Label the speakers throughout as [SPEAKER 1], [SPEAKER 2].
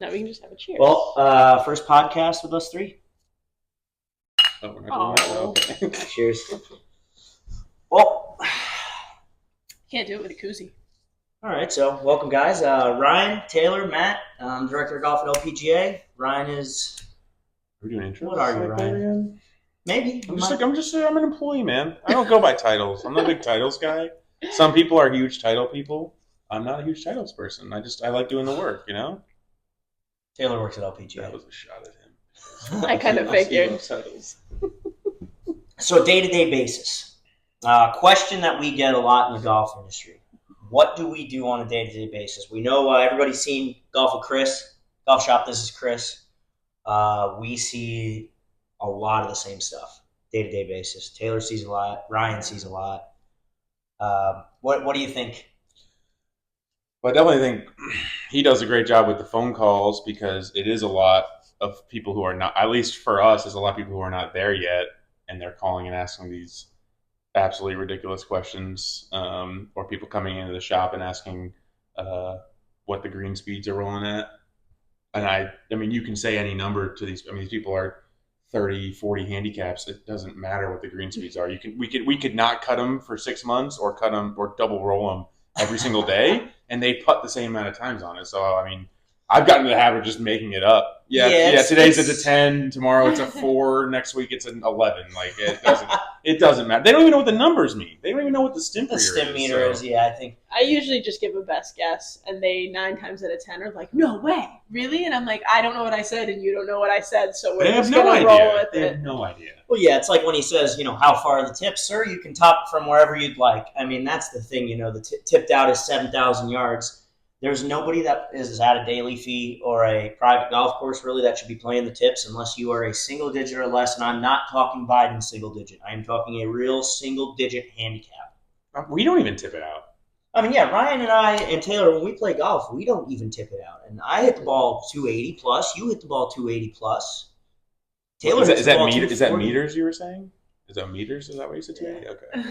[SPEAKER 1] Now we can just have a cheers.
[SPEAKER 2] Well, first podcast with us three.
[SPEAKER 3] Oh, we're not doing that? Okay.
[SPEAKER 2] Cheers. Well,
[SPEAKER 1] Can't do it with a koozie.
[SPEAKER 2] all right. So, welcome, guys. Ryan, Taylor, Matt, director of golf at LPGA. Ryan is.
[SPEAKER 3] Are we doing intros?
[SPEAKER 2] What are you, Ryan?
[SPEAKER 3] Again?
[SPEAKER 2] Maybe.
[SPEAKER 3] I'm an employee, man. I don't go by titles. I'm not a big titles guy. Some people are huge title people. I'm not a huge titles person. I like doing the work, you know?
[SPEAKER 2] Taylor works at LPGA.
[SPEAKER 3] That was a shot at him.
[SPEAKER 1] I kind of figured.
[SPEAKER 3] Titles.
[SPEAKER 2] So, day-to-day basis. Question that we get a lot in the golf industry. What do we do on a day-to-day basis? We know everybody's seen Golf with Chris. Golf Shop, this is Chris. We see a lot of the same stuff, day-to-day basis. Taylor sees a lot. Ryan sees a lot. What do you think?
[SPEAKER 3] But I definitely think he does a great job with the phone calls because it is a lot of people who are not, at least for us, there's a lot of people who are not there yet, and they're calling and asking these absolutely ridiculous questions, or people coming into the shop and asking what the green speeds are rolling at. And I mean, you can say any number to these. I mean, these people are 30, 40 handicaps. It doesn't matter what the green speeds are. We could not cut them for 6 months or cut them or double roll them every single day, and they putt the same amount of times on it. So, I mean, I've gotten to the habit of just making it up. Yeah, today's it's a 10, tomorrow it's a 4, next week it's an 11. Like, it doesn't matter. They don't even know what the numbers mean. They don't even know what the stim
[SPEAKER 2] meter is. Yeah, I think.
[SPEAKER 1] I usually just give a best guess, and they 9 times out of 10 are like, "No way, really?" And I'm like, "I don't know what I said, and you don't know what I said, so we're just gonna roll with it."
[SPEAKER 3] They have no idea.
[SPEAKER 2] Well, yeah, it's like when he says, how far are the tips, sir? You can top from wherever you'd like. I mean, that's the thing. The tipped out is 7,000 yards. There's nobody that is at a daily fee or a private golf course, really, that should be playing the tips unless you are a single digit or less. And I'm not talking Biden single digit. I am talking a real single digit handicap.
[SPEAKER 3] We don't even tip it out.
[SPEAKER 2] I mean, yeah, Ryan and I and Taylor, when we play golf, we don't even tip it out. And I hit the ball 280 plus. You hit the ball 280 plus.
[SPEAKER 3] Taylor is that meters you were saying? Is that meters? Is that what you said today?
[SPEAKER 2] Yeah.
[SPEAKER 3] Okay.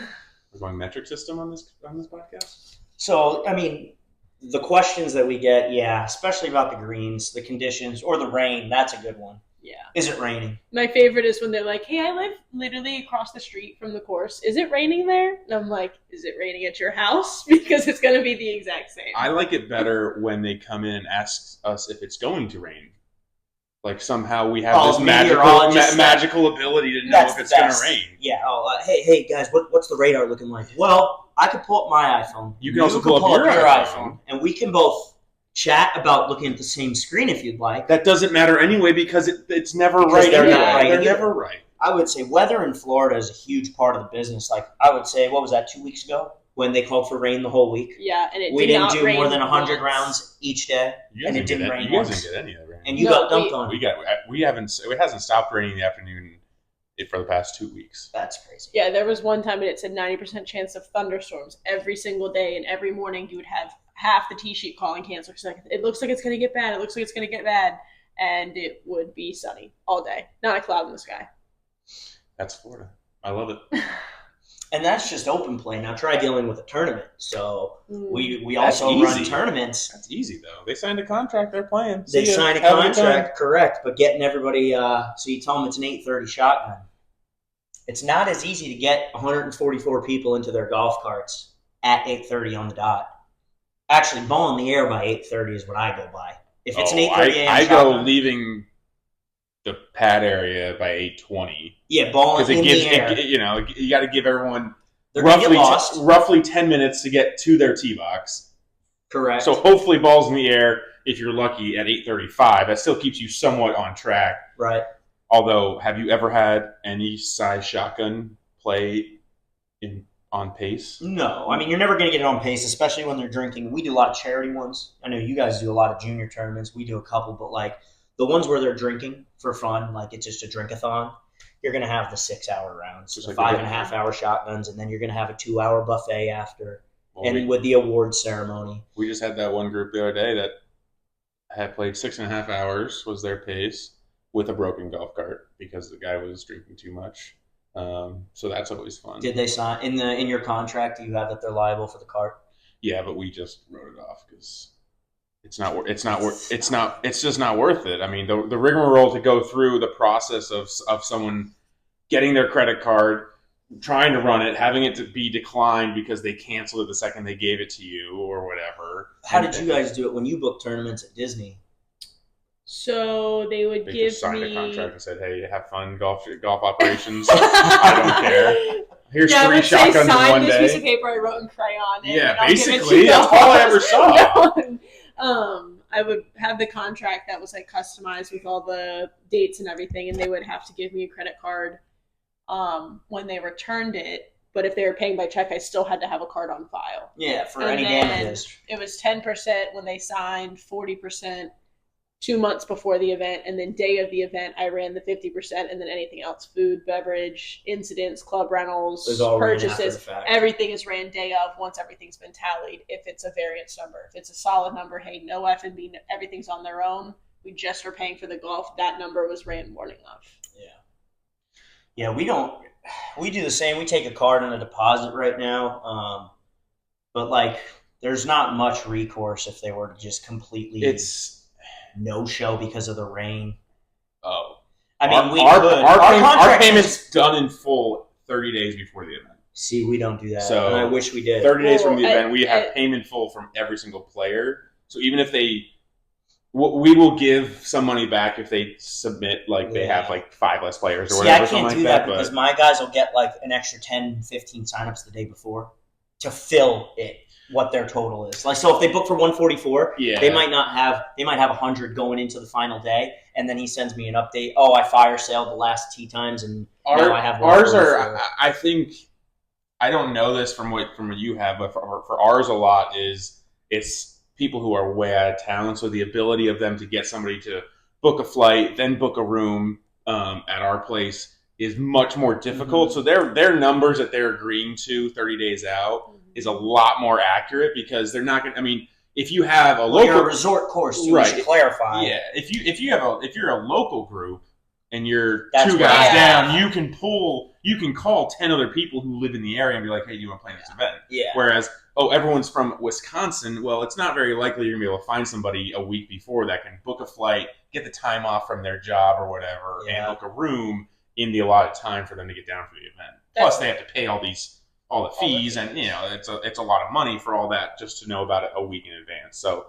[SPEAKER 3] We're going metric system on this podcast?
[SPEAKER 2] So, I mean, the questions that we get, yeah, especially about the greens, the conditions, or the rain, that's a good one.
[SPEAKER 1] Yeah.
[SPEAKER 2] Is it raining?
[SPEAKER 1] My favorite is when they're like, "Hey, I live literally across the street from the course. Is it raining there?" And I'm like, "Is it raining at your house?" Because it's going to be the exact same.
[SPEAKER 3] I like it better when they come in and ask us if it's going to rain. Like somehow we have this magical ability to know if it's going to rain.
[SPEAKER 2] Yeah. Hey, guys, what's the radar looking like? Well, I could pull up my iPhone.
[SPEAKER 3] You can also pull up your iPhone.
[SPEAKER 2] And we can both chat about looking at the same screen if you'd like.
[SPEAKER 3] That doesn't matter anyway because it's never right.
[SPEAKER 2] They're
[SPEAKER 3] never right.
[SPEAKER 2] I would say weather in Florida is a huge part of the business. Like I would say, what was that, 2 weeks ago when they called for rain the whole week?
[SPEAKER 1] Yeah, and
[SPEAKER 2] we didn't do more than 100 rounds each day, and it didn't rain once.
[SPEAKER 3] You guys didn't get any of that rain.
[SPEAKER 2] And you got dumped on.
[SPEAKER 3] It hasn't stopped raining in the afternoon for the past 2 weeks.
[SPEAKER 2] That's crazy.
[SPEAKER 1] Yeah, there was one time and it said 90% chance of thunderstorms every single day, and every morning you would have half the tee sheet calling cancel. Like, it looks like it's going to get bad. It looks like it's going to get bad. And it would be sunny all day. Not a cloud in the sky.
[SPEAKER 3] That's Florida. I love it.
[SPEAKER 2] And that's just open play. Now try dealing with a tournament. So we also run tournaments.
[SPEAKER 3] That's easy, though. They signed a contract. They're playing.
[SPEAKER 2] They signed a contract, correct. But getting everybody, so you tell them it's an 8:30 shotgun. It's not as easy to get 144 people into their golf carts at 8:30 on the dot. Actually, ball in the air by 8:30 is what I go by. If it's an 8:30 a.m.
[SPEAKER 3] I go leaving the pad area by 8:20.
[SPEAKER 2] Yeah, ball in the air.
[SPEAKER 3] You got to give everyone
[SPEAKER 2] roughly
[SPEAKER 3] 10 minutes to get to their tee box.
[SPEAKER 2] Correct.
[SPEAKER 3] So hopefully balls in the air, if you're lucky, at 8:35. That still keeps you somewhat on track.
[SPEAKER 2] Right.
[SPEAKER 3] Although, have you ever had any size shotgun play on pace?
[SPEAKER 2] No. I mean, you're never going to get it on pace, especially when they're drinking. We do a lot of charity ones. I know you guys do a lot of junior tournaments. We do a couple, but like the ones where they're drinking for fun, like it's just a drink-a-thon, you're going to have the 6-hour rounds, the 5.5-hour shotguns, and then you're going to have a 2-hour buffet after, with the award ceremony.
[SPEAKER 3] We just had that one group the other day that had played 6.5 hours, was their pace, with a broken golf cart because the guy was drinking too much. So that's always fun.
[SPEAKER 2] Did they sign in your contract? Do you have that they're liable for the cart?
[SPEAKER 3] Yeah, but we just wrote it off because it's just not worth it. I mean, the rigmarole to go through the process of someone getting their credit card, trying to run it, having it to be declined because they canceled it the second they gave it to you or whatever.
[SPEAKER 2] How did you guys do it when you booked tournaments at Disney?
[SPEAKER 1] So they would
[SPEAKER 3] They
[SPEAKER 1] give
[SPEAKER 3] just signed
[SPEAKER 1] me
[SPEAKER 3] a contract and said, "Hey, have fun golf operations. I don't care. Here's
[SPEAKER 1] yeah,
[SPEAKER 3] 3
[SPEAKER 1] let's say
[SPEAKER 3] shotguns in
[SPEAKER 1] sign
[SPEAKER 3] one
[SPEAKER 1] this piece of
[SPEAKER 3] day."
[SPEAKER 1] paper I wrote in crayon.
[SPEAKER 3] Yeah,
[SPEAKER 1] and I'll give it to
[SPEAKER 3] basically,
[SPEAKER 1] you.
[SPEAKER 3] that's all I ever saw.
[SPEAKER 1] No. I would have the contract that was like customized with all the dates and everything, and they would have to give me a credit card when they returned it. But if they were paying by check, I still had to have a card on file.
[SPEAKER 2] Yeah, for
[SPEAKER 1] And
[SPEAKER 2] any
[SPEAKER 1] then
[SPEAKER 2] damages.
[SPEAKER 1] it was 10% when they signed, 40% 2 months before the event, and then day of the event, I ran the 50%, and then anything else, food, beverage, incidents, club rentals,
[SPEAKER 2] It was all ran after
[SPEAKER 1] purchases,
[SPEAKER 2] the fact.
[SPEAKER 1] everything is ran day of once everything's been tallied. If it's a variance number, if it's a solid number, hey, no F&B, everything's on their own. We just are paying for the golf. That number was ran morning of.
[SPEAKER 2] Yeah, we do the same. We take a card and a deposit right now, but like, there's not much recourse if they were to just completely no-show because of the rain.
[SPEAKER 3] Oh,
[SPEAKER 2] I mean,
[SPEAKER 3] our payment's done in full 30 days before the event.
[SPEAKER 2] See, we don't do that,
[SPEAKER 3] so
[SPEAKER 2] and I wish we did.
[SPEAKER 3] 30 days from the event, we have payment full from every single player. So even if we will give some money back if they submit, like they have like 5 less players or whatever.
[SPEAKER 2] I can't do that because my guys will get like an extra 10, 15 signups the day before to fill it. What their total is. Like, so if they book for 144, they might have 100 going into the final day, and then he sends me an update. Oh, I fire sailed the last tee times, and now I have
[SPEAKER 3] ours are. I think I don't know this from what you have, but for ours a lot is it's people who are way out of town, so the ability of them to get somebody to book a flight, then book a room at our place is much more difficult. Mm-hmm. So their numbers that they're agreeing to 30 days out is a lot more accurate because they're not going to, I mean, if you have
[SPEAKER 2] you're a resort course, too, right? We should clarify.
[SPEAKER 3] Yeah, if you're a local group and you're 2 guys down, you can call 10 other people who live in the area and be like, hey, do you want to play this event?
[SPEAKER 2] Yeah.
[SPEAKER 3] Whereas, everyone's from Wisconsin. Well, it's not very likely you're going to be able to find somebody a week before that can book a flight, get the time off from their job or whatever, and book a room in the allotted time for them to get down for the event. Plus, they have to pay all the fees, and it's a lot of money for all that just to know about it a week in advance. So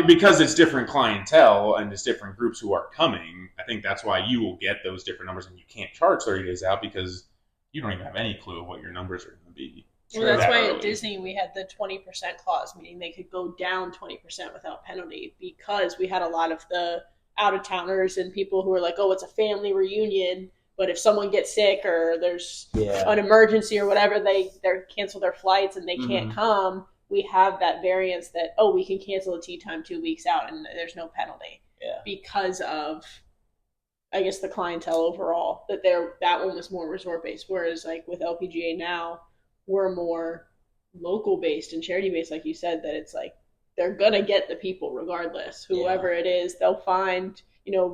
[SPEAKER 3] because it's different clientele and it's different groups who are coming, I think that's why you will get those different numbers, and you can't charge 30 days out because you don't even have any clue of what your numbers are going to be.
[SPEAKER 1] Well, that's why at Disney we had the 20% clause, meaning they could go down 20% without penalty, because we had a lot of the out-of-towners and people who are like, oh, it's a family reunion, but if someone gets sick or there's an emergency or whatever, they cancel their flights and they can't come. We have that variance that, we can cancel a tee time 2 weeks out and there's no penalty because of, I guess, the clientele overall. That one was more resort based, whereas like with LPGA now, we're more local based and charity based, like you said. That it's like they're gonna get the people regardless, whoever it is. They'll find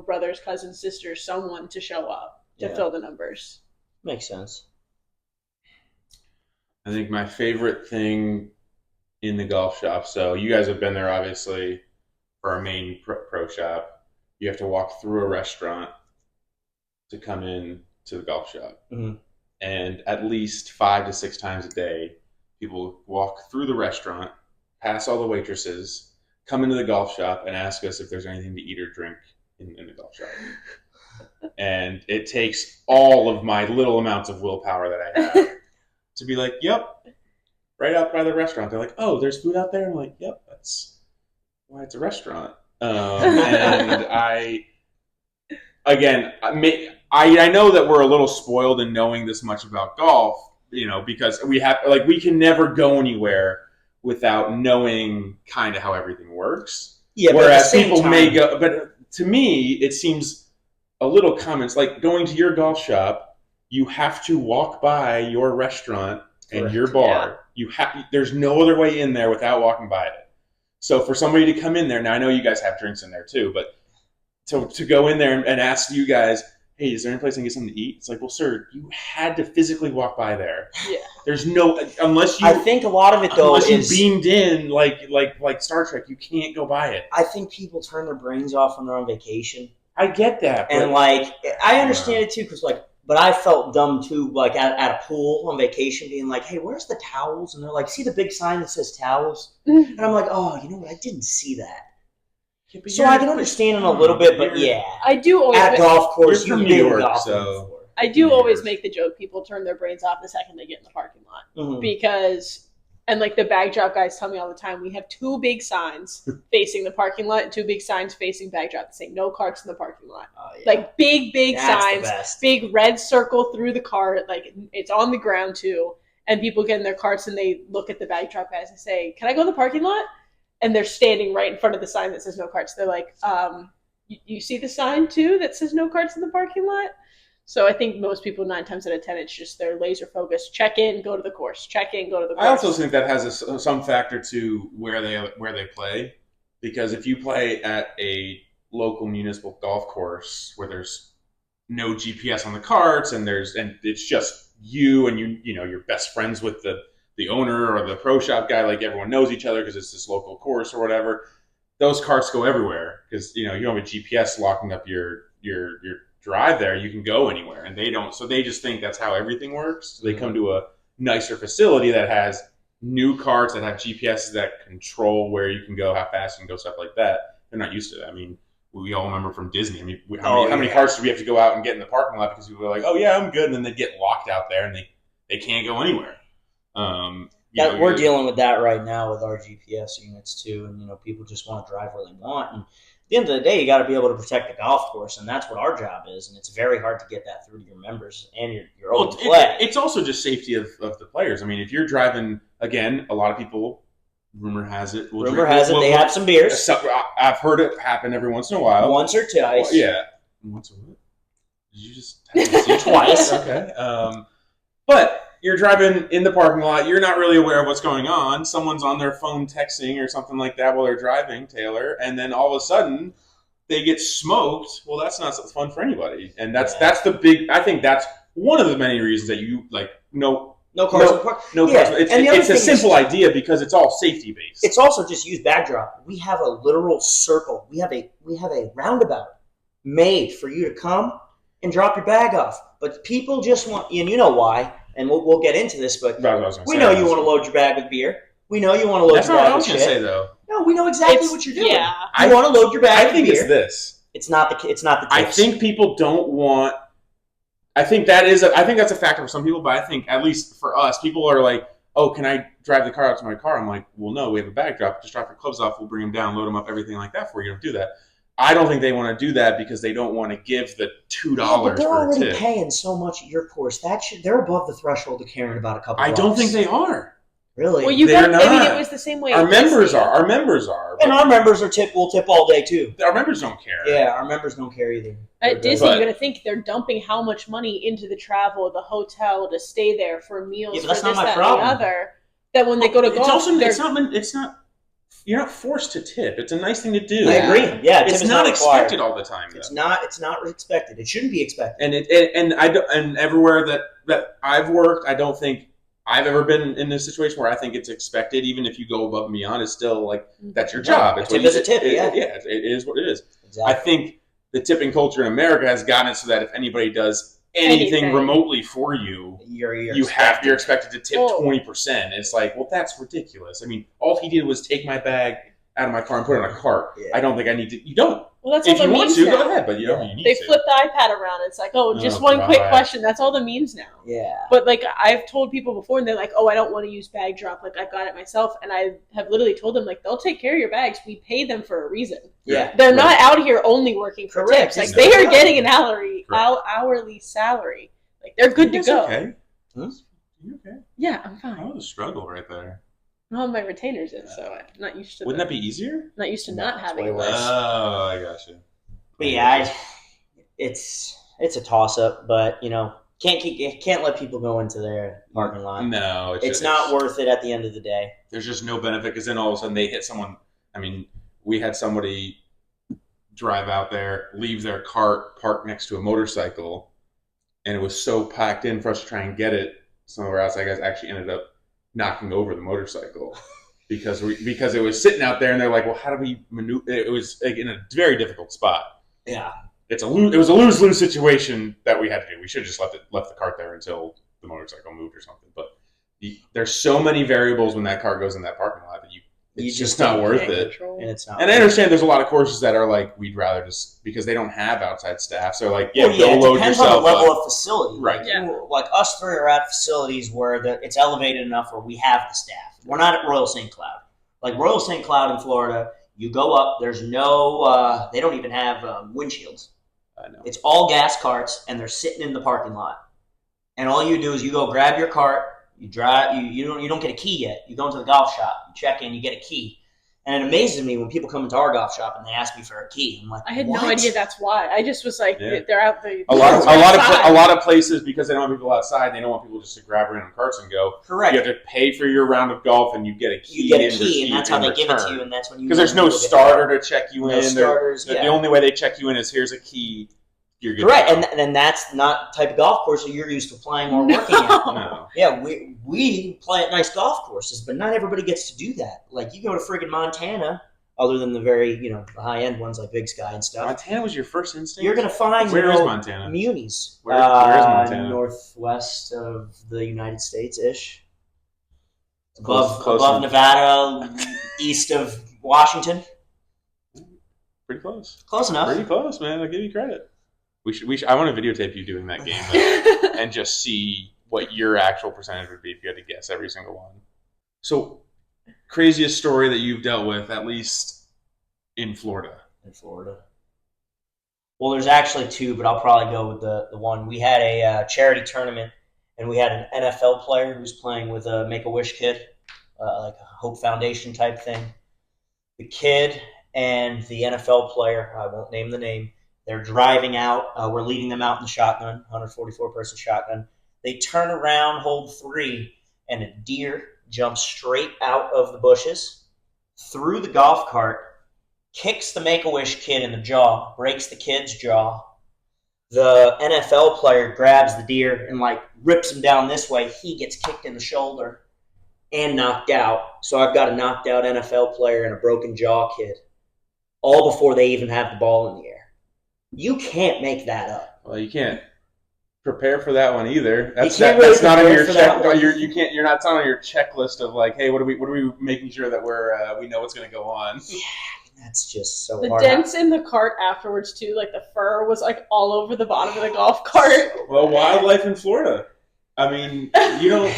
[SPEAKER 1] brothers, cousins, sisters, someone to show up to fill the numbers.
[SPEAKER 2] Makes sense.
[SPEAKER 3] I think my favorite thing in the golf shop, so you guys have been there obviously for our main pro shop, you have to walk through a restaurant to come in to the golf shop. Mm-hmm. And at least 5 to 6 times a day, people walk through the restaurant, pass all the waitresses, come into the golf shop and ask us if there's anything to eat or drink in the golf shop. And it takes all of my little amounts of willpower that I have to be like, yep, right out by the restaurant. They're like, oh, there's food out there? I'm like, yep, that's why it's a restaurant. And I know that we're a little spoiled in knowing this much about golf, because we can never go anywhere without knowing kind of how everything works. Yeah, whereas people may go, but to me, it seems a little common. It's like going to your golf shop, you have to walk by your restaurant and your bar. There's no other way in there without walking by it. So for somebody to come in there, now I know you guys have drinks in there too, but to go in there and ask you guys, hey, is there any place I can get something to eat? It's like, well, sir, you had to physically walk by there.
[SPEAKER 1] Yeah.
[SPEAKER 3] There's no unless you.
[SPEAKER 2] I think a lot of it though
[SPEAKER 3] unless
[SPEAKER 2] is
[SPEAKER 3] you beamed in like Star Trek, you can't go by it.
[SPEAKER 2] I think people turn their brains off when they're on vacation,
[SPEAKER 3] I get that,
[SPEAKER 2] and like I understand it too because like. But I felt dumb too, like at a pool on vacation, being like, "Hey, where's the towels?" And they're like, "See the big sign that says towels?" And I'm like, "Oh, you know what? I didn't see that."
[SPEAKER 3] Yeah,
[SPEAKER 2] So I can understand it a little bit, but yeah,
[SPEAKER 1] I do always
[SPEAKER 2] at a golf course,
[SPEAKER 3] you're from
[SPEAKER 2] you've
[SPEAKER 3] New
[SPEAKER 2] been
[SPEAKER 3] York,
[SPEAKER 2] golfing
[SPEAKER 3] so
[SPEAKER 2] before.
[SPEAKER 1] I do always make the joke people turn their brains off the second they get in the parking lot because, and like the bag drop guys tell me all the time, we have two big signs facing the parking lot and two big signs facing bag drop saying no carts in the parking lot.
[SPEAKER 2] Oh, yeah.
[SPEAKER 1] Like big
[SPEAKER 2] That's the
[SPEAKER 1] signs,
[SPEAKER 2] best.
[SPEAKER 1] big red circle through the cart, like it's on the ground too. And people get in their carts and they look at the bag drop guys and say, "Can I go in the parking lot?" And they're standing right in front of the sign that says no carts. They're like, you see the sign too that says no carts in the parking lot? So I think most people 9 times out of 10, it's just they're laser focused. Check in, go to the course. Check in, go to the course.
[SPEAKER 3] I also think that has some factor to where they play, because if you play at a local municipal golf course where there's no GPS on the carts and it's just you and you're best friends with the owner or the pro shop guy, like everyone knows each other because it's this local course or whatever. Those carts go everywhere because you don't have a GPS locking up your drive there. You can go anywhere, and they don't. So they just think that's how everything works. So they come to a nicer facility that has new carts that have GPSs that control where you can go, how fast you can go, stuff like that. They're not used to that. I mean, we all remember from Disney. I mean, how many carts do we have to go out and get in the parking lot because people are like, "Oh yeah, I'm good," and then they get locked out there and they can't go anywhere.
[SPEAKER 2] We're dealing with that right now with our GPS units too, and people just want to drive where they want. And at the end of the day, you got to be able to protect the golf course, and that's what our job is. And it's very hard to get that through to your members and your open play.
[SPEAKER 3] It's also just safety of the players. I mean, if you're driving, again, a lot of people, rumor has it,
[SPEAKER 2] they have some beers.
[SPEAKER 3] I've heard it happen every once in a while.
[SPEAKER 2] Once or twice.
[SPEAKER 3] Well, yeah. Once or what? Did you just have
[SPEAKER 2] twice?
[SPEAKER 3] Okay. But you're driving in the parking lot. You're not really aware of what's going on. Someone's on their phone texting or something like that while they're driving, Taylor, and then all of a sudden they get smoked. Well, that's not fun for anybody, and that's the big. I think that's one of the many reasons that you like no cars. It's a simple idea because it's all safety based.
[SPEAKER 2] It's also just use bag drop. We have a literal circle. We have a roundabout made for you to come and drop your bag off. But people just want, and you know why. And we'll get into this, but we know you want to load your bag with beer. We know you want to load your bag with shit. That's not what I was going to say,
[SPEAKER 3] though.
[SPEAKER 2] No, we know exactly what you're doing.
[SPEAKER 1] Yeah.
[SPEAKER 2] You want to load your bag with beer.
[SPEAKER 3] I think it's this.
[SPEAKER 2] It's not the tips.
[SPEAKER 3] I think people don't want. I think that's a factor for some people, but I think at least for us, people are like, "Oh, can I drive the car out to my car?" I'm like, "Well, no, we have a bag drop. Just drop your clubs off. We'll bring them down, load them up, everything like that for you. Don't do that." I don't think they want to do that because they don't want to give the $2
[SPEAKER 2] but they're
[SPEAKER 3] for a
[SPEAKER 2] already
[SPEAKER 3] tip.
[SPEAKER 2] paying so much at your course. They're above the threshold of caring about a couple.
[SPEAKER 3] I don't think they are.
[SPEAKER 2] Really?
[SPEAKER 1] Well, it was the same way.
[SPEAKER 3] Our members are.
[SPEAKER 2] And our members will tip all day too.
[SPEAKER 3] Our members don't care.
[SPEAKER 2] Yeah, our members don't care either.
[SPEAKER 1] At Disney, you're gonna think they're dumping how much money into the travel, the hotel, to stay there for meals,
[SPEAKER 2] yeah, but that's
[SPEAKER 1] for this,
[SPEAKER 2] not my
[SPEAKER 1] that,
[SPEAKER 2] problem.
[SPEAKER 1] and the other. That when they go to golf,
[SPEAKER 3] it's not. You're not forced to tip. It's a nice thing to do.
[SPEAKER 2] I agree. Yeah,
[SPEAKER 3] it's not expected all the time. Though.
[SPEAKER 2] It's not expected. It shouldn't be expected.
[SPEAKER 3] And everywhere that I've worked, I don't think I've ever been in a situation where I think it's expected. Even if you go above and beyond, it's still like that's your job.
[SPEAKER 2] A tip is a tip. Yeah,
[SPEAKER 3] it is what it is.
[SPEAKER 2] Exactly.
[SPEAKER 3] I think the tipping culture in America has gotten it so that if anybody does anything remotely for you, you're expected to tip 20%. It's like, well, that's ridiculous. I mean, all he did was take my bag out of my car and put it on a cart. Yeah. I don't think I need to. You don't.
[SPEAKER 1] Well, that's
[SPEAKER 3] if
[SPEAKER 1] all
[SPEAKER 3] you
[SPEAKER 1] the
[SPEAKER 3] want
[SPEAKER 1] memes
[SPEAKER 3] to,
[SPEAKER 1] now.
[SPEAKER 3] go ahead, but you don't. You need
[SPEAKER 1] they
[SPEAKER 3] to.
[SPEAKER 1] flip the iPad around. It's like, just one quick question. That's all the memes now.
[SPEAKER 2] Yeah.
[SPEAKER 1] But like I've told people before, and they're like, "Oh, I don't want to use bag drop. Like I've got it myself." And I have literally told them, like, they'll take care of your bags. We pay them for a reason.
[SPEAKER 2] Yeah.
[SPEAKER 1] They're not out here only working for tips. Like they are getting an hourly salary. Like they're good to go.
[SPEAKER 3] Okay. You okay?
[SPEAKER 1] Yeah, I'm fine.
[SPEAKER 3] That was a struggle right there.
[SPEAKER 1] All my retainers in, so I'm not used to.
[SPEAKER 3] Wouldn't that be easier?
[SPEAKER 1] Not used to not having it.
[SPEAKER 3] Oh, I gotcha.
[SPEAKER 2] But yeah, it's a toss up. But can't let people go into their parking lot.
[SPEAKER 3] No,
[SPEAKER 2] it's not worth it at the end of the day.
[SPEAKER 3] There's just no benefit because then all of a sudden they hit someone. I mean, we had somebody drive out there, leave their cart parked next to a motorcycle, and it was so packed in for us to try and get it somewhere else. I guess actually ended up knocking over the motorcycle because it was sitting out there, and they're like, "Well, how do we maneuver?" It was like, in a very difficult spot.
[SPEAKER 2] Yeah,
[SPEAKER 3] It was a lose-lose situation that we had to do. We should have just left the cart there until the motorcycle moved or something. But there's so many variables when that car goes in that parking lot that it's just not worth it.
[SPEAKER 2] And it's not.
[SPEAKER 3] And I understand there's a lot of courses that are like, we'd rather just, because they don't have outside staff. So like, yeah,
[SPEAKER 2] Well,
[SPEAKER 3] go
[SPEAKER 2] it
[SPEAKER 3] load
[SPEAKER 2] depends
[SPEAKER 3] yourself
[SPEAKER 2] on the level
[SPEAKER 3] up.
[SPEAKER 2] of facility.
[SPEAKER 3] Right.
[SPEAKER 2] Like us three are at facilities where it's elevated enough where we have the staff. We're not at Royal St. Cloud. Like Royal St. Cloud in Florida, you go up, there's no, they don't even have windshields.
[SPEAKER 3] I know.
[SPEAKER 2] It's all gas carts, and they're sitting in the parking lot. And all you do is you go grab your cart, you drive, you don't get a key yet. You go into the golf shop, you check in, you get a key. And it amazes me when people come into our golf shop and they ask me for a key. I'm like,
[SPEAKER 1] I had
[SPEAKER 2] what?
[SPEAKER 1] no idea that's why. I just was like, they're out there.
[SPEAKER 3] A lot of places, because they don't want people outside, they don't want people just to grab random carts and go.
[SPEAKER 2] Correct.
[SPEAKER 3] You have to pay for your round of golf, and you get a key.
[SPEAKER 2] You get a key, and that's how they give it to you, and that's when you.
[SPEAKER 3] Because there's no starter to check you in.
[SPEAKER 2] No starters.
[SPEAKER 3] The only way they check you in is, here's a key. You're good.
[SPEAKER 2] Correct, and then that's not the type of golf course that you're used to playing or working at.
[SPEAKER 3] No.
[SPEAKER 2] Yeah, we play at nice golf courses, but not everybody gets to do that. Like you go to friggin' Montana, other than the very high end ones like Big Sky and stuff.
[SPEAKER 3] Montana was your first instinct?
[SPEAKER 2] You're gonna find
[SPEAKER 3] Where is Montana?
[SPEAKER 2] munis.
[SPEAKER 3] Where is Montana?
[SPEAKER 2] Northwest of the United States ish.
[SPEAKER 3] Close
[SPEAKER 2] Above Nevada, east of Washington.
[SPEAKER 3] Pretty close.
[SPEAKER 2] Close enough.
[SPEAKER 3] Pretty close, man. I'll give you credit. We should. I want to videotape you doing that game though, and just see what your actual percentage would be if you had to guess every single one. So, craziest story that you've dealt with, at least in Florida.
[SPEAKER 2] In Florida. Well, there's actually two, but I'll probably go with the one. We had a charity tournament, and we had an NFL player who was playing with a Make-A-Wish kid, like a Hope Foundation type thing. The kid and the NFL player, I won't name the name, they're driving out. We're leading them out in the shotgun, 144-person shotgun. They turn around, hold three, and a deer jumps straight out of the bushes, through the golf cart, kicks the Make-A-Wish kid in the jaw, breaks the kid's jaw. The NFL player grabs the deer and rips him down this way. He gets kicked in the shoulder and knocked out. So I've got a knocked out NFL player and a broken jaw kid, all before they even have the ball in the air. You can't make that up.
[SPEAKER 3] Well, you can't prepare for that one either. That's
[SPEAKER 2] really
[SPEAKER 3] not on your
[SPEAKER 2] check.
[SPEAKER 3] You're not on your checklist of like, hey, what are we making sure that we know what's going to go on.
[SPEAKER 2] Yeah, that's just so
[SPEAKER 1] the
[SPEAKER 2] hard.
[SPEAKER 1] The dents in the cart afterwards too, like the fur was all over the bottom of the golf cart.
[SPEAKER 3] Well, wildlife in Florida. I mean, you don't.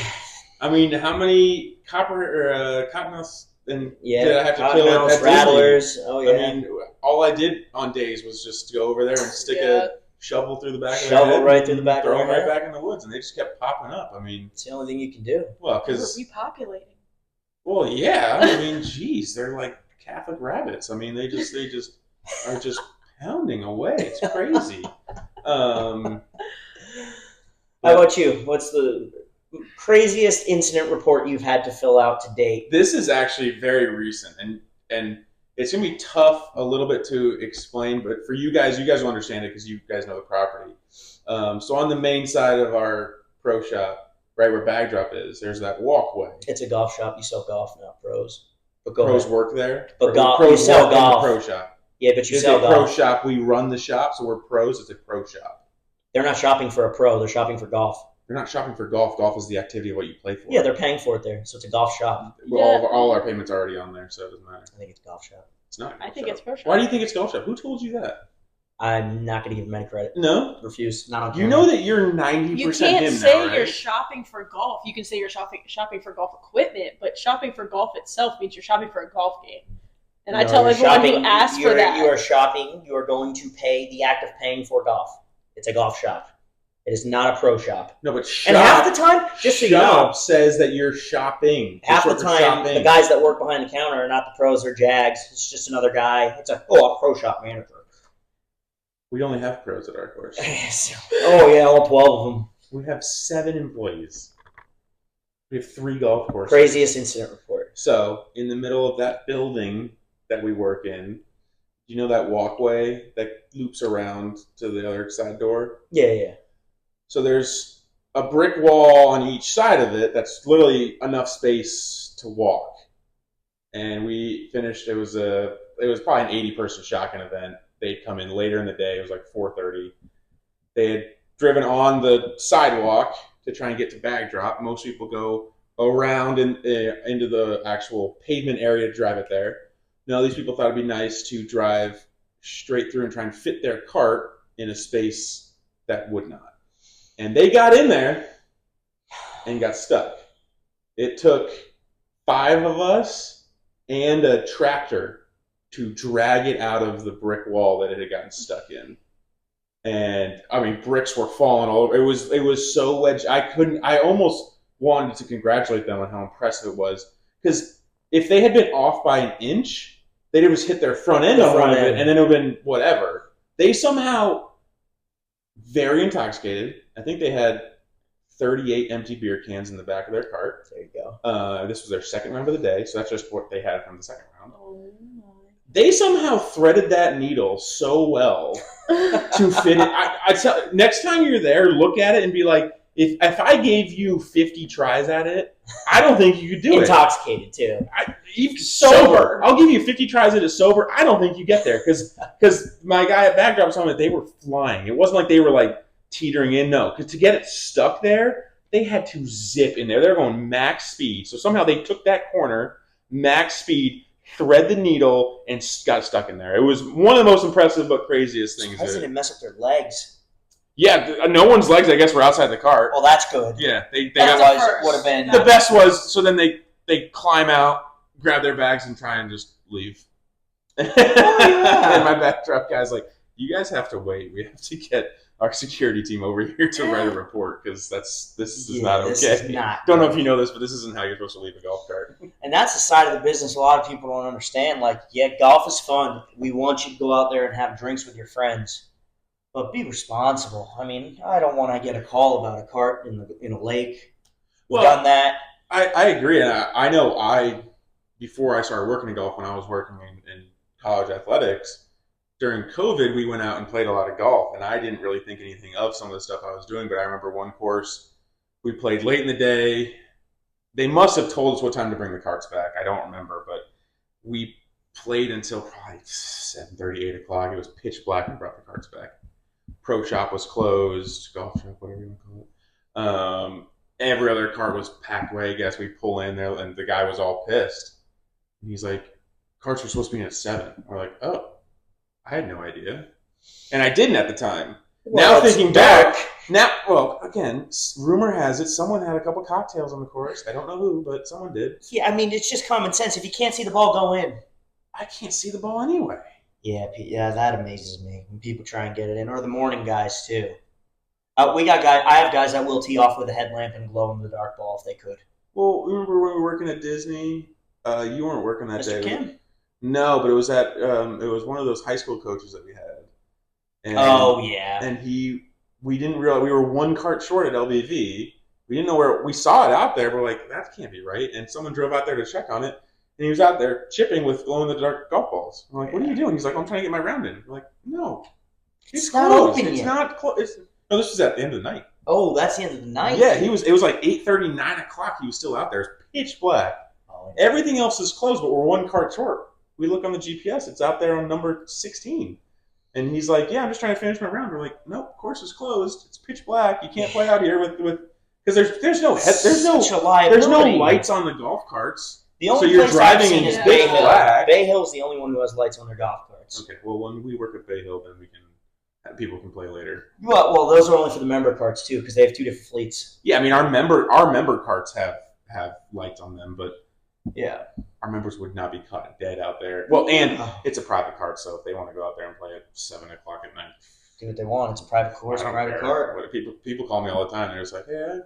[SPEAKER 3] I mean, how many cottonmouths did I have to kill at
[SPEAKER 2] rattlers? Oh yeah.
[SPEAKER 3] I mean, all I did on days was just go over there and stick a shovel through the back of their
[SPEAKER 2] Shovel
[SPEAKER 3] head,
[SPEAKER 2] right through the back,
[SPEAKER 3] throw them right back in the woods, and they just kept popping up. I mean,
[SPEAKER 2] it's the only thing you can do.
[SPEAKER 3] Well, because
[SPEAKER 1] we're repopulating.
[SPEAKER 3] Well, yeah. I mean, geez, they're like Catholic rabbits. I mean, they just are just pounding away. It's crazy.
[SPEAKER 2] How about you? What's the craziest incident report you've had to fill out to date?
[SPEAKER 3] This is actually very recent, and it's gonna be tough a little bit to explain, but for you guys will understand it because you guys know the property. So on the main side of our pro shop, right where Bag Drop is, there's that walkway.
[SPEAKER 2] It's a golf shop. You sell golf, not pros. But
[SPEAKER 3] pros work there.
[SPEAKER 2] But
[SPEAKER 3] pros
[SPEAKER 2] you sell golf.
[SPEAKER 3] In the pro shop.
[SPEAKER 2] Yeah, but you
[SPEAKER 3] it's
[SPEAKER 2] sell
[SPEAKER 3] a
[SPEAKER 2] golf.
[SPEAKER 3] Pro shop. We run the shop, so we're pros. It's a pro shop.
[SPEAKER 2] They're not shopping for a pro. They're shopping for golf.
[SPEAKER 3] They're not shopping for golf. Golf is the activity of what you play for.
[SPEAKER 2] Yeah, they're paying for it there, so it's a golf shop.
[SPEAKER 3] Well, all our payments are already on there, so it doesn't matter.
[SPEAKER 2] I think it's a golf shop.
[SPEAKER 3] It's not.
[SPEAKER 1] I think it's pro shop.
[SPEAKER 3] Why do you think it's golf shop? Who told you that?
[SPEAKER 2] I'm not going to give them any credit.
[SPEAKER 3] No,
[SPEAKER 2] refuse. Not on.
[SPEAKER 3] You know that you're 90% him now, right?
[SPEAKER 1] You can't say you're shopping for golf. You can say you're shopping for golf equipment, but shopping for golf itself means you're shopping for a golf game. And I tell everyone who asks for that,
[SPEAKER 2] you are shopping. You are going to pay the act of paying for golf. It's a golf shop. It is not a pro shop.
[SPEAKER 3] No, but shop,
[SPEAKER 2] and half the time, just so you know,
[SPEAKER 3] says that you're shopping.
[SPEAKER 2] Half the time, the guys that work behind the counter are not the pros or jags. It's just another guy. It's a pro shop manager.
[SPEAKER 3] We only have pros at our course.
[SPEAKER 2] Oh yeah, all 12 of them.
[SPEAKER 3] We have 7 employees. We have 3 golf courses.
[SPEAKER 2] Craziest incident report.
[SPEAKER 3] So in the middle of that building that we work in, you know that walkway that loops around to the other side door?
[SPEAKER 2] Yeah.
[SPEAKER 3] So there's a brick wall on each side of it that's literally enough space to walk. And we finished. It was probably an 80-person shotgun event. They'd come in later in the day. It was like 4:30. They had driven on the sidewalk to try and get to bag drop. Most people go around into the actual pavement area to drive it there. No, these people thought it'd be nice to drive straight through and try and fit their cart in a space that would not. And they got in there and got stuck. It took 5 of us and a tractor to drag it out of the brick wall that it had gotten stuck in. And I mean, bricks were falling all over. It was so wedged. I almost wanted to congratulate them on how impressive it was, because if they had been off by an inch, they'd have just hit their front end on one of it, and then it would have been whatever. They somehow, very intoxicated, I think they had 38 empty beer cans in the back of their cart.
[SPEAKER 2] There you go.
[SPEAKER 3] This was their second round of the day, so that's just what they had from the second round.
[SPEAKER 1] Oh my.
[SPEAKER 3] They somehow threaded that needle so well to fit it. I tell, next time you're there, look at it and be like, if I gave you 50 tries at it, I don't think you could do
[SPEAKER 2] Intoxicated too.
[SPEAKER 3] Even sober. I'll give you 50 tries at it sober. I don't think you get there, because my guy at Backdrop was telling me they were flying. It wasn't like they were like teetering in. No, because to get it stuck there, they had to zip in there. They were going max speed. So somehow they took that corner, max speed, thread the needle, and got stuck in there. It was one of the most impressive but craziest things.
[SPEAKER 2] Why didn't it mess up their legs?
[SPEAKER 3] Yeah, no one's legs, I guess, were outside the cart.
[SPEAKER 2] Well, that's good.
[SPEAKER 3] Yeah, they
[SPEAKER 2] Otherwise,
[SPEAKER 3] got,
[SPEAKER 2] it would have been.
[SPEAKER 3] the best was, so then they climb out, grab their bags, and try and just leave. And my backdrop guy's like, "You guys have to wait. We have to get our security team over here to write a report, because this is not okay."
[SPEAKER 2] This is not
[SPEAKER 3] Don't know
[SPEAKER 2] good.
[SPEAKER 3] if you know this, but this isn't how you're supposed to leave a golf cart.
[SPEAKER 2] And that's the side of the business a lot of people don't understand. Like, yeah, golf is fun. We want you to go out there and have drinks with your friends, but be responsible. I mean, I don't want to get a call about a cart in a lake. We've done that.
[SPEAKER 3] I agree, and I know before I started working in golf, when I was working in college athletics, during COVID, we went out and played a lot of golf, and I didn't really think anything of some of the stuff I was doing, but I remember one course, we played late in the day. They must have told us what time to bring the carts back. I don't remember, but we played until probably 7:30, 8 o'clock. It was pitch black, and brought the carts back. Pro shop was closed, golf shop, whatever you want to call it. Every other cart was packed away. I guess we pull in there, and the guy was all pissed. And he's like, "Carts were supposed to be in at 7." We're like, "Oh, I had no idea." And I didn't at the time.
[SPEAKER 2] Well,
[SPEAKER 3] now thinking back, again, rumor has it someone had a couple cocktails on the course. I don't know who, but someone did.
[SPEAKER 2] Yeah, I mean, it's just common sense. If you can't see the ball, go in.
[SPEAKER 3] I can't see the ball anyway.
[SPEAKER 2] Yeah, that amazes me when people try and get it in, or the morning guys too. We got guys. I have guys that will tee off with a headlamp and glow in the dark ball if they could.
[SPEAKER 3] Well, remember when we were working at Disney? You weren't working that day.
[SPEAKER 2] Mr. Kim?
[SPEAKER 3] No, but it was it was one of those high school coaches that we had. And,
[SPEAKER 2] Oh yeah.
[SPEAKER 3] And we didn't realize we were one cart short at LBV. We didn't know where. We saw it out there. We're like, that can't be right. And someone drove out there to check on it, and he was out there chipping with glow in the dark golf balls. I'm like, "What are you doing?" He's like, "I'm trying to get my round in." We're like, "No,
[SPEAKER 2] It's not
[SPEAKER 3] closed.
[SPEAKER 2] open
[SPEAKER 3] It's
[SPEAKER 2] yet."
[SPEAKER 3] not close. No, this was at the end of the night.
[SPEAKER 2] Oh, that's the end of the night.
[SPEAKER 3] Yeah, it was like 8:30, 9 o'clock. He was still out there. It's pitch black.
[SPEAKER 2] Oh,
[SPEAKER 3] Everything else is closed, but we're one cart short. We look on the GPS. It's out there on number 16. And he's like, "Yeah, I'm just trying to finish my round." We're like, "Nope, course is closed. It's pitch black. You can't play out here with because there's no lights on the golf carts.
[SPEAKER 2] The only
[SPEAKER 3] so you're
[SPEAKER 2] place I've
[SPEAKER 3] driving
[SPEAKER 2] seen
[SPEAKER 3] in
[SPEAKER 2] is
[SPEAKER 3] pitch
[SPEAKER 2] Bay Hill.
[SPEAKER 3] black.
[SPEAKER 2] Bay Hill's the only one who has lights on their golf carts.
[SPEAKER 3] Okay, well when we work at Bay Hill, then people can play later.
[SPEAKER 2] Well, those are only for the member carts too, because they have 2 different fleets.
[SPEAKER 3] Yeah, I mean our member carts have lights on them, but
[SPEAKER 2] yeah,
[SPEAKER 3] our members would not be caught dead out there. Well, and it's a private cart, so if they want to go out there and play at 7 o'clock at night,
[SPEAKER 2] do what they want. It's a private course,
[SPEAKER 3] I don't
[SPEAKER 2] private
[SPEAKER 3] care.
[SPEAKER 2] cart.
[SPEAKER 3] What people call me all the time. They're just like, "Hey,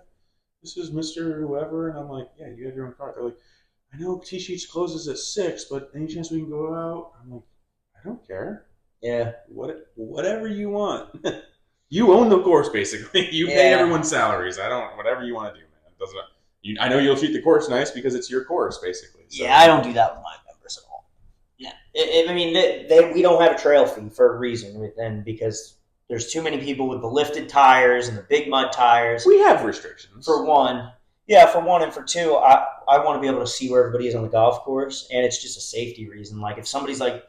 [SPEAKER 3] this is Mr. Whoever," and I'm like, "Yeah, you have your own cart." They're like, "I know T-Sheets closes at 6, but any chance we can go out?" I'm like, "I don't care.
[SPEAKER 2] Yeah,
[SPEAKER 3] Whatever you want. You own the course, basically. You pay
[SPEAKER 2] Yeah.
[SPEAKER 3] everyone's salaries. Whatever you want to do, man. It doesn't. I know you'll treat the course nice because it's your course, basically. So.
[SPEAKER 2] yeah, I don't do that with my members at all. Yeah. I mean, we don't have a trail fee for a reason, and because there's too many people with the lifted tires and the big mud tires.
[SPEAKER 3] We have restrictions.
[SPEAKER 2] For one, yeah, for one, and for two, I want to be able to see where everybody is on the golf course, and it's just a safety reason. Like if somebody's like,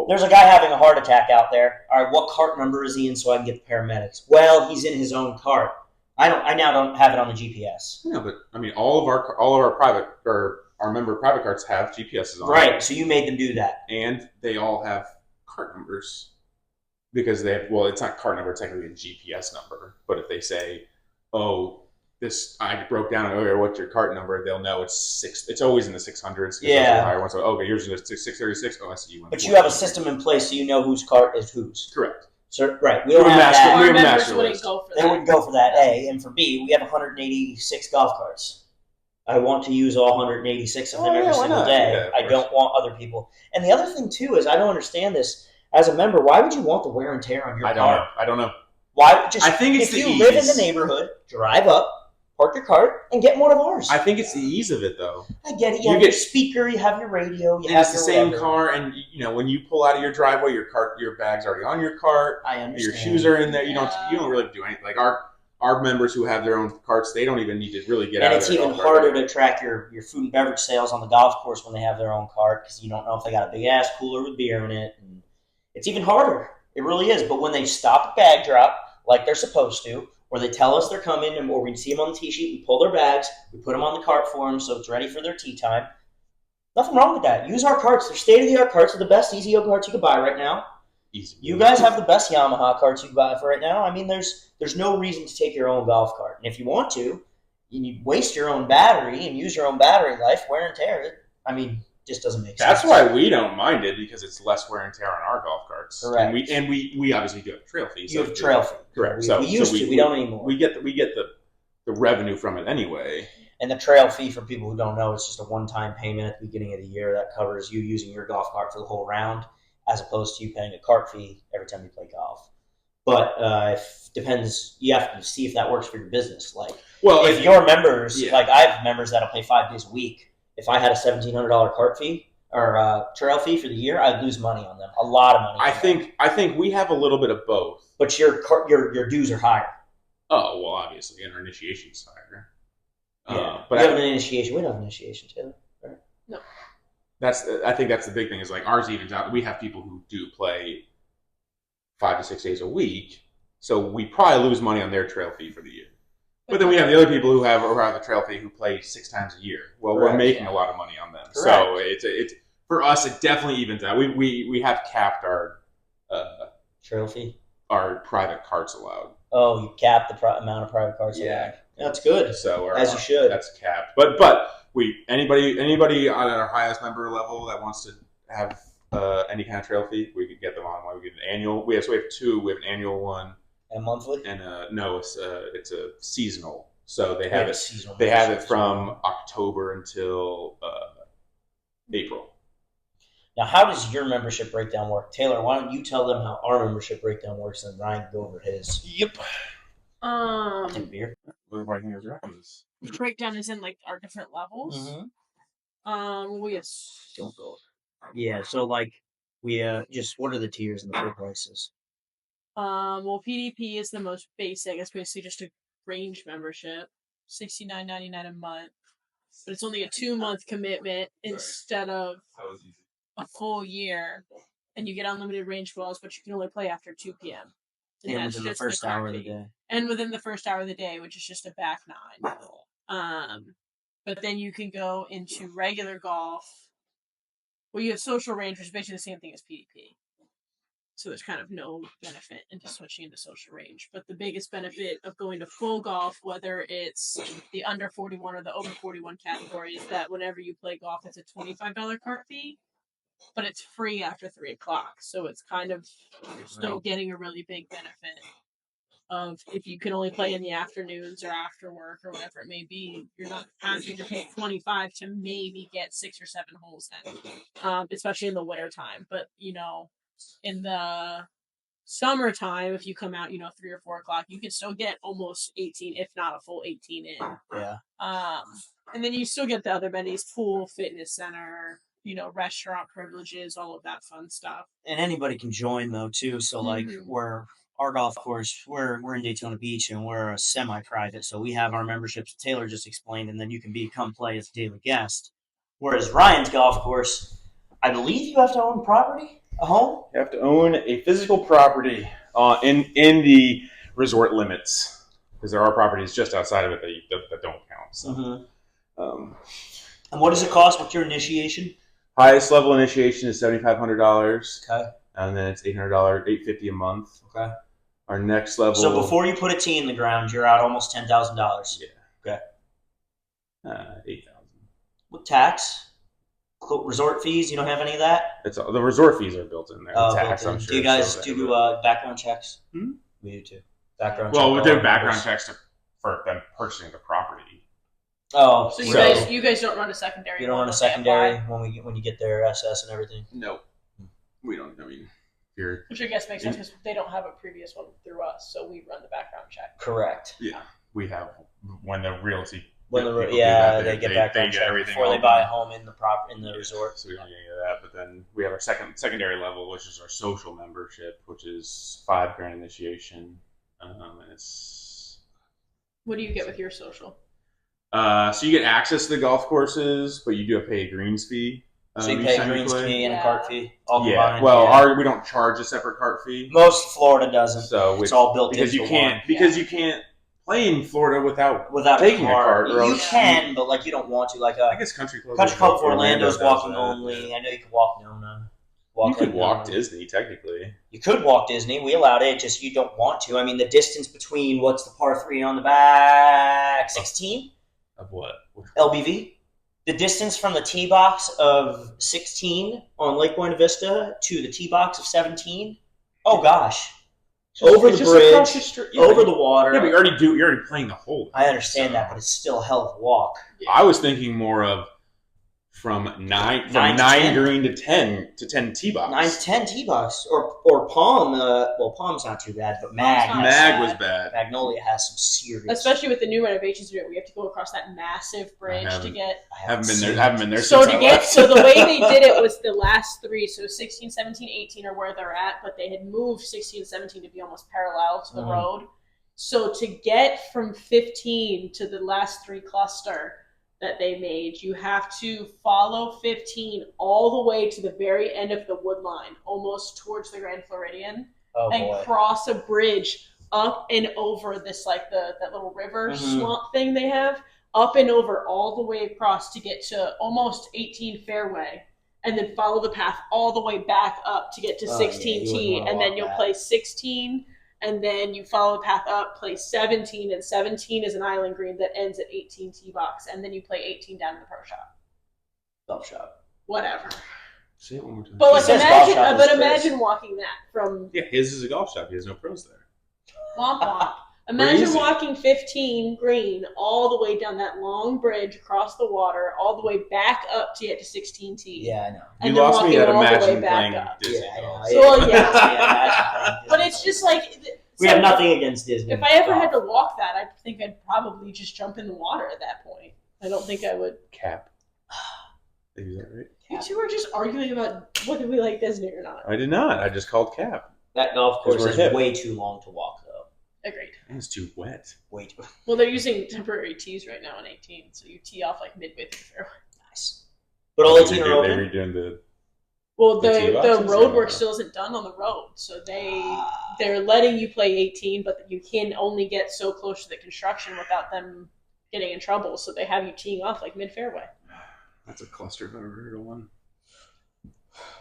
[SPEAKER 2] there's a guy having a heart attack out there. All right, what cart number is he in so I can get the paramedics? Well, he's in his own cart. I now don't have it on the GPS.
[SPEAKER 3] No, but I mean, all of our private or our member private carts have GPSs on.
[SPEAKER 2] Right. So you made them do that,
[SPEAKER 3] and they all have cart numbers because they have. Well, it's not cart number; it's technically a GPS number. But if they say, "Oh, this I broke down earlier. What's your cart number?" They'll know it's 6. It's always in the 600s.
[SPEAKER 2] Yeah.
[SPEAKER 3] Higher ones. So okay, yours is 636. Oh, I see you.
[SPEAKER 2] But you have a system in place so you know whose cart is whose.
[SPEAKER 3] Correct.
[SPEAKER 2] So, right. We don't have that.
[SPEAKER 1] Our members wouldn't go for that.
[SPEAKER 2] They wouldn't go for that, A. And for B, we have 186 golf carts. I want to use all 186 of them every single day. Yeah, I don't want other people. And the other thing, too, is I don't understand this. As a member, why would you want the wear and tear on your car?
[SPEAKER 3] I don't know.
[SPEAKER 2] Why? Just,
[SPEAKER 3] I think it's
[SPEAKER 2] if you live in the neighborhood, drive up, park your cart, and get one of ours.
[SPEAKER 3] I think it's the ease of it, though.
[SPEAKER 2] I get it. You have your speaker, you have your radio, you have
[SPEAKER 3] it's the same car, and when you pull out of your driveway, your bag's already on your cart.
[SPEAKER 2] I understand.
[SPEAKER 3] Your shoes are in there. You don't really do anything. Like our members who have their own carts, they don't even need to really get out of their
[SPEAKER 2] And it's even harder to track your food and beverage sales on the golf course when they have their own cart because you don't know if they got a big ass cooler with beer in it. And it's even harder. It really is. But when they stop at bag drop like they're supposed to, or they tell us they're coming, or we see them on the tee sheet, we pull their bags, we put them on the cart for them so it's ready for their tee time. Nothing wrong with that. Use our carts. They're state-of-the-art carts. They're the best Easy Go carts you can buy right now.
[SPEAKER 3] Easy.
[SPEAKER 2] You guys have the best Yamaha carts you can buy for right now. I mean, there's no reason to take your own golf cart. And if you want to, you waste your own battery and use your own battery life, wear and tear. I mean, just doesn't make sense.
[SPEAKER 3] That's why we don't mind it because it's less wear and tear on our golf carts.
[SPEAKER 2] Correct.
[SPEAKER 3] And we obviously do have a trail fee.
[SPEAKER 2] You have a trail fee.
[SPEAKER 3] Correct.
[SPEAKER 2] We used to. We don't anymore.
[SPEAKER 3] We get the revenue from it anyway.
[SPEAKER 2] And the trail fee, for people who don't know, it's just a one-time payment at the beginning of the year that covers you using your golf cart for the whole round, as opposed to you paying a cart fee every time you play golf. But depends. You have to see if that works for your business. Like, well, if your members, like I have members that'll pay 5 days a week. If I had a $1,700 cart fee or trail fee for the year, I'd lose money on them. A lot of money.
[SPEAKER 3] I think we have a little bit of both.
[SPEAKER 2] But your dues are higher.
[SPEAKER 3] Oh well, obviously, and our initiation's higher.
[SPEAKER 2] Yeah, but we have an initiation. We don't have an initiation, Taylor. Right?
[SPEAKER 1] No.
[SPEAKER 3] I think that's the big thing. Is like ours evens out. We have people who do play 5 to 6 days a week, so we probably lose money on their trail fee for the year. But then we have the other people who have the trail fee who play 6 times a year. Well, Correct. We're making a lot of money on them, Correct. So it's for us. It definitely evens out. We have capped our
[SPEAKER 2] trail fee,
[SPEAKER 3] our private carts allowed.
[SPEAKER 2] Oh, you capped the amount of private carts allowed. That's good.
[SPEAKER 3] So
[SPEAKER 2] as you should.
[SPEAKER 3] That's capped. But anybody on our highest member level that wants to have any kind of trail fee, we could get them on. We get an annual. We have 2. We have an annual one.
[SPEAKER 2] And monthly?
[SPEAKER 3] And no, it's a seasonal. So they have it. They have it from October until April.
[SPEAKER 2] Now, how does your membership breakdown work, Taylor? Why don't you tell them how our membership breakdown works, and Ryan can go over his.
[SPEAKER 3] Yep.
[SPEAKER 2] Take beer.
[SPEAKER 1] Breakdown is in like our different levels.
[SPEAKER 2] Mm-hmm.
[SPEAKER 1] We don't go.
[SPEAKER 2] Yeah. So like we just what are the tiers and the full prices?
[SPEAKER 1] Well, PDP is the most basic. It's basically just a range membership, $69.99 a month, but it's only a 2-month commitment instead of a full year, and you get unlimited range balls, but you can only play after 2 p.m.
[SPEAKER 2] And within the first hour of the day.
[SPEAKER 1] And within the first hour of the day, which is just a back 9. But then you can go into regular golf. Well, you have social range, which is basically the same thing as PDP. So there's kind of no benefit into switching into social range. But the biggest benefit of going to full golf, whether it's the under 41 or the over 41 category, is that whenever you play golf, it's a $25 cart fee, but it's free after 3 o'clock. So it's kind of, you're still getting a really big benefit of if you can only play in the afternoons or after work or whatever it may be, you're not having to pay $25 to maybe get 6 or 7 holes in, especially in the winter time. But, in the summertime, if you come out, 3 or 4 o'clock, you can still get almost 18, if not a full 18 in.
[SPEAKER 2] Yeah.
[SPEAKER 1] And then you still get the other amenities, pool, fitness center, restaurant privileges, all of that fun stuff.
[SPEAKER 2] And anybody can join though too. So like we're our golf course, we're in Daytona Beach and we're a semi-private. So we have our memberships Taylor just explained, and then you can come play as a daily guest. Whereas Ryan's golf course, I believe you have to own property, a home.
[SPEAKER 3] You have to own a physical property in the resort limits, because there are properties just outside of it that don't count. So,
[SPEAKER 2] and what does it cost? What's your initiation?
[SPEAKER 3] Highest level initiation is $7,500.
[SPEAKER 2] Okay.
[SPEAKER 3] And then it's $850 a month.
[SPEAKER 2] Okay.
[SPEAKER 3] Our next level.
[SPEAKER 2] So before you put a tee in the ground, you're out almost $10,000.
[SPEAKER 3] Yeah.
[SPEAKER 2] Okay.
[SPEAKER 3] $8,000.
[SPEAKER 2] With tax, resort fees, you don't have any of that.
[SPEAKER 3] The resort fees are built in there. The tax, I'm sure.
[SPEAKER 2] Do you guys do background checks? We do too. Background.
[SPEAKER 3] Well, we do background checks for them purchasing the property.
[SPEAKER 2] Oh,
[SPEAKER 1] so you guys don't run a secondary.
[SPEAKER 2] You don't run a secondary when you get their SS and everything.
[SPEAKER 3] No, we don't. I mean,
[SPEAKER 1] which I guess makes sense because they don't have a previous one through us, so we run the background check.
[SPEAKER 2] Correct.
[SPEAKER 3] Yeah, we have when the realty.
[SPEAKER 2] They get background check
[SPEAKER 3] everything
[SPEAKER 2] before they buy a home in the resort.
[SPEAKER 3] So we don't get any of that. But then we have our secondary level, which is our social membership, which is $5,000 initiation, and it's.
[SPEAKER 1] What do you get with your social?
[SPEAKER 3] So you get access to the golf courses, but you do have to pay a greens fee.
[SPEAKER 2] So you pay a greens fee and a cart fee, all combined.
[SPEAKER 3] Well, we don't charge a separate cart fee.
[SPEAKER 2] Most Florida doesn't.
[SPEAKER 3] So
[SPEAKER 2] it's all built
[SPEAKER 3] because
[SPEAKER 2] into
[SPEAKER 3] you can't play in Florida without taking a cart.
[SPEAKER 2] You can, but you don't want to.
[SPEAKER 3] I guess Country Club
[SPEAKER 2] of Orlando's walking only. I know you can walk Nona.
[SPEAKER 3] You could walk Disney technically.
[SPEAKER 2] You could walk Disney. We allowed it. Just you don't want to. I mean, the distance between what's the par 3 on the back 16.
[SPEAKER 3] Of what?
[SPEAKER 2] LBV. The distance from the tee box of 16 on Lake Buena Vista to the tee box of 17. Oh gosh. Over the bridge, over the water.
[SPEAKER 3] Yeah, but you're already playing the hole.
[SPEAKER 2] I understand that, but it's still a hell of a walk.
[SPEAKER 3] Yeah. I was thinking more of from 9 green to 10 tee box.
[SPEAKER 2] 9 to 10 tee box or Palm. Palm's not too bad, but
[SPEAKER 3] Mag was bad.
[SPEAKER 2] Magnolia has some serious,
[SPEAKER 1] especially with the new renovations. We have to go across that massive bridge to get.
[SPEAKER 3] I haven't been there.
[SPEAKER 1] So the way they did it was the last 3. So 16, 17, 18 are where they're at, but they had moved 16 and 17 to be almost parallel to the road. So to get from 15 to the last 3 cluster that they made, you have to follow 15 all the way to the very end of the wood line, almost towards the Grand Floridian, cross a bridge up and over this that little river swamp thing they have, up and over all the way across to get to almost 18 fairway, and then follow the path all the way back up to get to 16 tee, and then you'll play 16. And then you follow the path up, play 17, and 17 is an island green that ends at 18 tee box, and then you play 18 down in the pro shop.
[SPEAKER 2] Golf shop.
[SPEAKER 1] Whatever.
[SPEAKER 3] Say it one more time.
[SPEAKER 1] But imagine walking that from.
[SPEAKER 3] Yeah, his is a golf shop. He has no pros there.
[SPEAKER 1] Womp womp. Imagine walking 15 green all the way down that long bridge across the water, all the way back up to get to 16 tee.
[SPEAKER 2] Yeah, I know.
[SPEAKER 1] And you lost me at Imagine playing Disney.
[SPEAKER 2] Yeah, I know.
[SPEAKER 1] So, yeah. But it's just
[SPEAKER 2] we have nothing against Disney.
[SPEAKER 1] If I ever had to walk that, I think I'd probably just jump in the water at that point. I don't think I would.
[SPEAKER 3] Cap. Is that right?
[SPEAKER 1] You two are just arguing about whether we like Disney or not.
[SPEAKER 3] I did not. I just called Cap.
[SPEAKER 2] That golf course is way too long to walk, though.
[SPEAKER 1] Agreed.
[SPEAKER 3] It's too wet.
[SPEAKER 2] Way too.
[SPEAKER 1] Well, they're using temporary tees right now on 18, so you tee off midway through the fairway.
[SPEAKER 2] Nice. But all 18 are open.
[SPEAKER 3] They're redoing the.
[SPEAKER 1] Well, the road work still isn't done on the road, so they're letting you play 18, but you can only get so close to the construction without them getting in trouble. So they have you teeing off mid fairway.
[SPEAKER 3] That's a cluster if I've ever heard of one.